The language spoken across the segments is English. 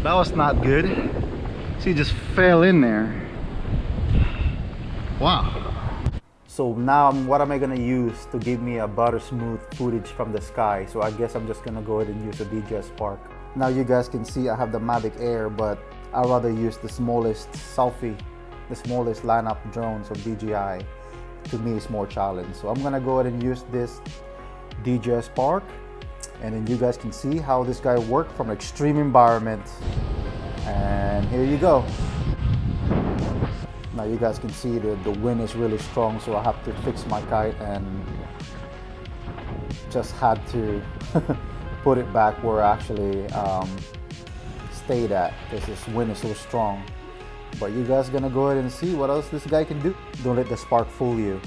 That was not good. See, just fell in there. Wow. So now what am I gonna use to give me a butter smooth footage from the sky? So I guess I'm just gonna go ahead and use a Dji Spark. Now you guys can see I have the Mavic Air, but I'd rather use the smallest selfie, the smallest lineup drones of DJI. To me, it's more challenge. So I'm gonna go ahead and use this Dji Spark, and then you guys can see how this guy worked from extreme environment. And here you go. Now you guys can see the wind is really strong, so I have to fix my kite and just had to put it back where I actually stayed at, because this wind is so strong. But you guys gonna go ahead and see what else this guy can do. Don't let the Spark fool you.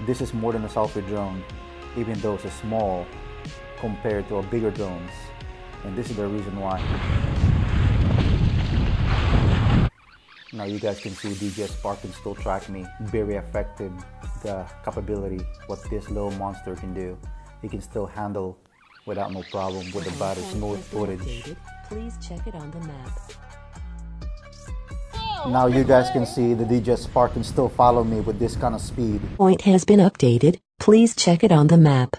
This is more than a selfie drone, even though it's small compared to a bigger drones. And this is the reason why. Now you guys can see Dji Spark can still track me. Very effective, the capability, what this little monster can do. He can still handle without no problem with the battery smooth footage. Please check it on the map. Now you guys can see the Dji Spark can still follow me with this kind of speed. Point has been updated. Please check it on the map.